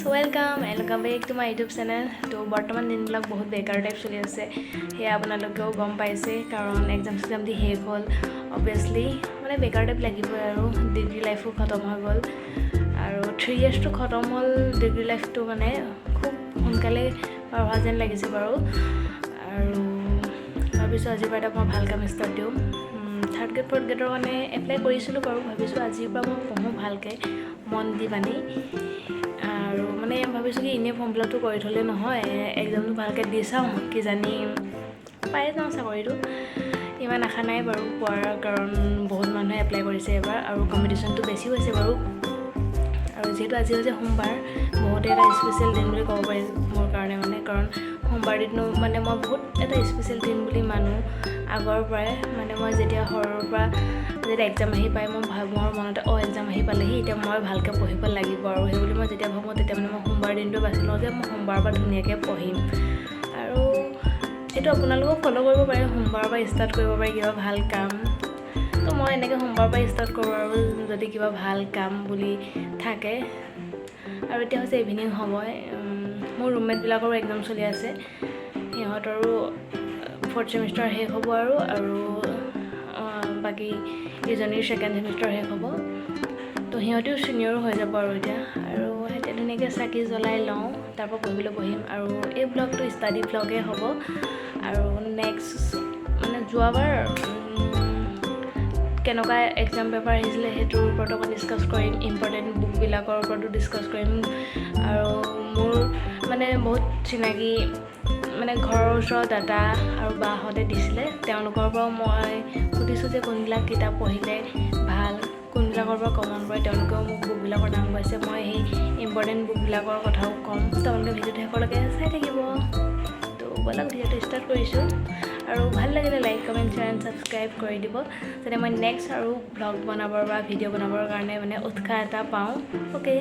So welcome back to my YouTube channel. তো বৰ্তমান দিনবিলাক বহুত বেকাৰ টাইপ চলি আছে হে আপোনালোকেও গম পাইছে কাৰণ এক্সাম দি শেষ হ'ল অবভিয়াসলি মানে বেকাৰ টাইপ লাগিবই আৰু ডিগ্ৰী লাইফো খতম হৈ গ'ল আৰু 3 ইয়াৰ্সটো খতম হ'ল ডিগ্ৰী লাইফটো মানে খুব সোনকালে পাৰ হোৱা যেন লাগিছে বাৰু আৰু ভাবিছোঁ আজিৰ পৰা মই ভাল কাম ষ্টাৰ্ট দিওঁ থাৰ্ড গ্ৰেড ফ'ৰ্থ গ্ৰেডৰ কাৰণে এপ্লাই কৰিছিলোঁ বাৰু ভাবিছোঁ আজিৰ পৰা মই পঢ়োঁ ভালকৈ মন দি বানি আৰু মানে ভাবিছোঁ কি ইনে ফৰ্ম ফিলআপটো কৰি থ'লে নহয় এক্সামটো ভালকৈ দি চাওঁ কিজানি পাই যাওঁ চাকৰিটো ইমান আশা নাই বাৰু পোৱাৰ কাৰণ বহুত মানুহে এপ্লাই কৰিছে এবাৰ আৰু কম্পিটিশ্যনটো বেছি হৈছে বাৰু আৰু যিহেতু আজি হৈছে সোমবাৰ বহুতে এটা স্পেচিয়েল দিন বুলি ক'ব পাৰি মোৰ কাৰণে মানে কাৰণ সোমবাৰ দিনটো মানে মই বহুত এটা স্পেচিয়েল দিন বুলি মানুহ আগৰ পৰাই মানে মই যেতিয়া সৰুৰ পৰা যেতিয়া এক্সাম আহি পাই মই মোৰ মনতে এক্সাম আহি পালেহি এতিয়া মই ভালকৈ পঢ়িব লাগিব আৰু সেই বুলি মই যেতিয়া ভাবোঁ তেতিয়া মানে মই সোমবাৰ দিনটো বাছি লওঁ যে মই সোমবাৰৰ পৰা ধুনীয়াকৈ পঢ়িম আৰু এইটো আপোনালোকেও ফ'ল' কৰিব পাৰে সোমবাৰৰ পৰা ষ্টাৰ্ট কৰিব পাৰে কিবা ভাল কাম তো মই এনেকৈ সোমবাৰৰ পৰা ষ্টাৰ্ট কৰোঁ আৰু যদি কিবা ভাল কাম বুলি থাকে আৰু এতিয়া হৈছে ইভিনিং সময় মোৰ ৰুমমেটবিলাকৰো এক্সাম চলি আছে সিহঁতৰো 4th চেমিষ্টাৰ শেষ হ'ব আৰু বাকী ইজনীৰ 2nd চেমিষ্টাৰ শেষ হ'ব তো সিহঁতেও চিনিয়ৰো হৈ যাব আৰু এতিয়া আৰু এতিয়া ধুনীয়াকৈ চাকি জ্বলাই লওঁ তাৰপৰা পঢ়িবলৈ বহিম আৰু এই ব্লগটো ষ্টাডি ব্লগেই হ'ব আৰু নেক্সট মানে যোৱাবাৰ কেনেকুৱা এক্সাম পেপাৰ আহিছিলে সেইটোৰ ওপৰত অকণ ডিছকাছ কৰিম ইম্পৰ্টেণ্ট বুকবিলাকৰ ওপৰতো ডিছকাছ কৰিম আৰু মোৰ মানে বহুত চিনাকি মানে ঘৰৰ ওচৰৰ দাদা আৰু বাহঁতে দিছিলে তেওঁলোকৰ পৰাও মই সুধিছোঁ যে কোনবিলাক কিতাপ পঢ়িলে ভাল কোনবিলাকৰ পৰা কমন পৰে তেওঁলোকেও মোক বুকবিলাকৰ নাম কৈছে মই সেই ইম্পৰ্টেণ্ট বুকবিলাকৰ কথাও ক'ম তেওঁলোকে ভিডিঅ'টো শেষলৈকে চাই থাকিব তো ব'লক ভিডিঅ'টো ষ্টাৰ্ট কৰিছোঁ আৰু ভাল লাগিলে like comment share and subscribe কৰি দিব যাতে মই নেক্সট আৰু ব্লগ বনাবৰ বা ভিডিঅ' বনাবৰ কাৰণে মানে উৎসাহ এটা পাওঁ অ'কে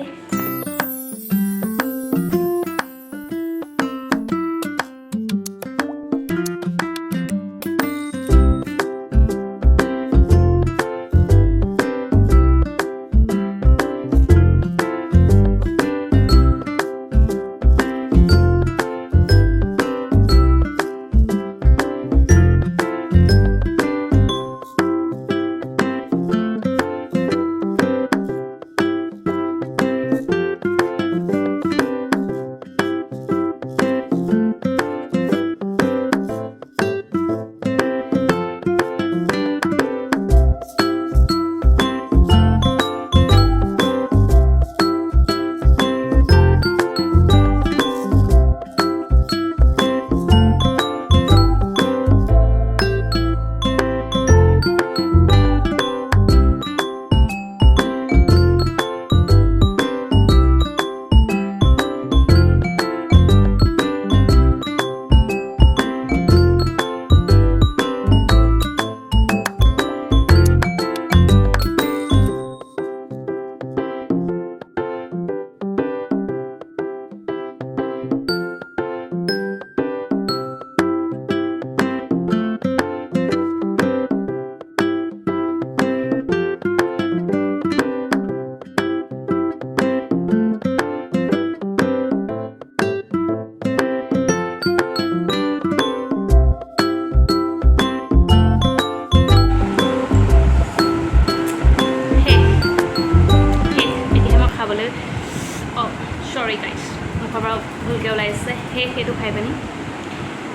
সৰি গাইছ মুখৰ পৰা ভুলকৈ ওলাইছে সেইটো খাই পানি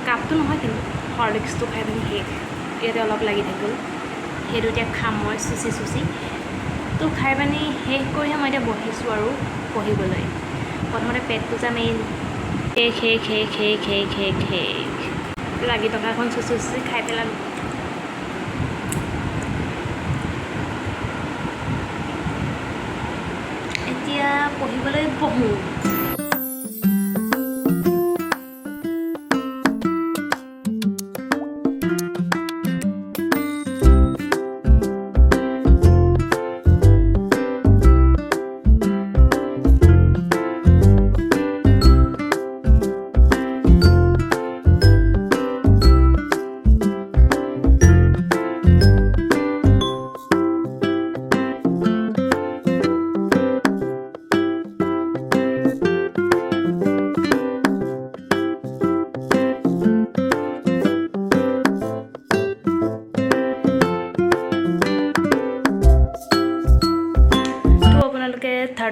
কাপটো নহয় কিন্তু হৰলিক্সটো খাই পানি ইয়াতে অলপ লাগি থাকিল সেইটো এতিয়া খাম মই চুচি তো খাই পানি শেষ কৰিহে মই এতিয়া বহিছোঁ আৰু পঢ়িবলৈ প্ৰথমতে পেটটো যে মেইন লাগি থকা এখন চুচি খাই পেলালোঁ এতিয়া পঢ়িবলৈ বহোঁ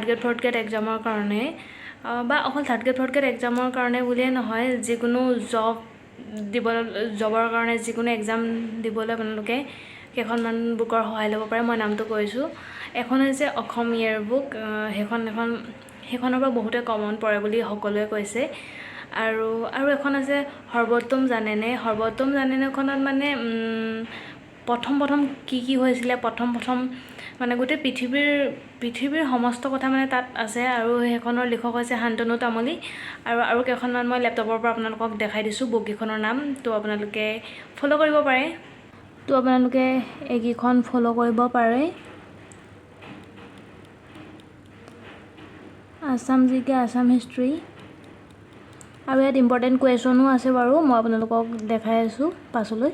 গ্ৰেড ফ'ৰ্থ গ্ৰেড এক্সামৰ কাৰণে বা অকল থাৰ্ড গ্ৰেড ফ'ৰ্থ গ্ৰেড এক্সামৰ কাৰণে বুলিয়ে নহয়, যিকোনো জবৰ কাৰণে যিকোনো এক্সাম দিবলৈ আপোনালোকে কেইখনমান বুকৰ সহায় ল'ব পাৰে। মই নামটো কৈছোঁ। এখন হৈছে অসম ইয়েৰ বুক, সেইখনৰ পৰা বহুতে কমন পৰে বুলি সকলোৱে কৈছে। আৰু এখন আছে সৰ্বোত্তম জানেনে। সৰ্বোত্তম জানেনেখনত মানে প্ৰথম কি হৈছিলে, প্ৰথম মানে গোটেই পৃথিৱীৰ সমস্ত কথা মানে তাত আছে। আৰু সেইখনৰ লিখক হৈছে শান্তনু তামুলী। আৰু কেইখনমান মই লেপটপৰ পৰা আপোনালোকক দেখাই দিছোঁ বুককেইখনৰ নাম, তো আপোনালোকে ফ'ল' কৰিব পাৰে। তো আপোনালোকে এইকেইখন ফ'ল' কৰিব পাৰে। আছাম জিকে, আছাম হিষ্ট্ৰী, আৰু ইয়াত ইম্পৰ্টেণ্ট কুৱেশ্যনো আছে বাৰু, মই আপোনালোকক দেখাই আছোঁ পাছলৈ।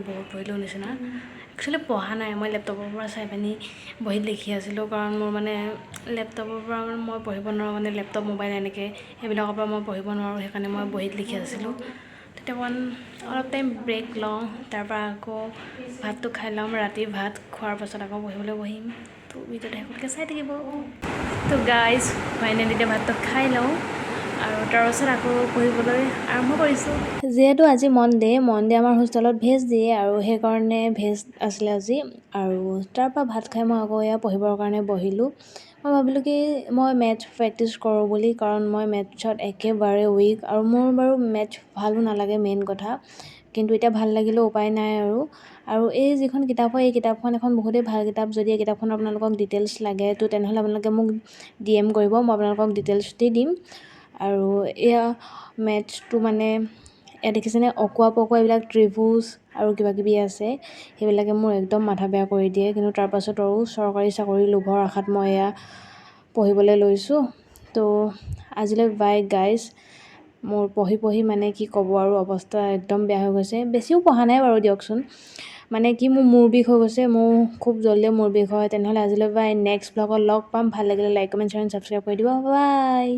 বহুত পঢ়িলোঁ নিচিনা। একচুৱেলি পঢ়া নাই, মই লেপটপৰ পৰা চাই পিনি বহীত লিখি আছিলোঁ, কাৰণ মোৰ মানে লেপটপৰ পৰা মই পঢ়িব নোৱাৰোঁ, মানে লেপটপ মোবাইল এনেকৈ সেইবিলাকৰ পৰা মই পঢ়িব নোৱাৰোঁ, সেইকাৰণে মই বহীত লিখি আছিলোঁ। তেতিয়া অলপ টাইম ব্ৰেক লওঁ, তাৰপৰা আকৌ ভাতটো খাই ল'ম। ৰাতি ভাত খোৱাৰ পাছত আকৌ পঢ়িবলৈ বহিম। তো ভিডিঅ'টো শেষলৈকে চাই থাকিব। তো গাইজ ফাইনেলি এতিয়া ভাতটো খাই লওঁ আৰু তাৰপাছত আকৌ পঢ়িবলৈ আৰম্ভ কৰিছোঁ। যিহেতু আজি মনডে আমাৰ হোষ্টেলত ভেজ দিয়ে, আৰু সেইকাৰণে ভেজ আছিলে আজি। আৰু তাৰপৰা ভাত খাই মই আকৌ এয়া পঢ়িবৰ কাৰণে বহিলোঁ। মই ভাবিলোঁ কি মই মেথছ প্ৰেক্টিছ কৰোঁ বুলি, কাৰণ মই মেথছত একেবাৰে উইক, আৰু মোৰ বাৰু মেথছ ভালো নালাগে মেইন কথা, কিন্তু এতিয়া ভাল লাগিলেও উপায় নাই। আৰু এই যিখন কিতাপ হয়, এই কিতাপখন এখন বহুতেই ভাল কিতাপ। যদি এই কিতাপখনৰ আপোনালোকক ডিটেইলছ লাগে, তো তেনেহ'লে আপোনালোকে মোক DM কৰিব, মই আপোনালোকক ডিটেইলছ দি দিম। আৰু এয়া মেথছটো মানে এয়া দেখিছেনে, অকোৱা পকোৱা এইবিলাক ত্ৰিভুজ আৰু কিবাকিবি আছে, সেইবিলাকে মোৰ একদম মাথা বেয়া কৰি দিয়ে। কিন্তু তাৰপাছত আৰু চৰকাৰী চাকৰি লোভৰ আশাত মই এয়া পঢ়িবলৈ লৈছোঁ। তো আজিলৈ বাই গাইজ। মোৰ পঢ়ি মানে কি ক'ব আৰু, অৱস্থা একদম বেয়া হৈ গৈছে। বেছিও পঢ়া নাই বাৰু দিয়কচোন, মানে কি মোৰ মূৰ বিষ হৈ গৈছে, মোৰ খুব জল্দি মূৰ বিষ হয়। তেনেহ'লে আজিলৈ বাই, নেক্সট ব্লগত লগ পাম। ভাল লাগিলে লাইক, কমেণ্ট, শ্বেয়াৰ, ছাবস্ক্ৰাইব কৰি দিব। বাই।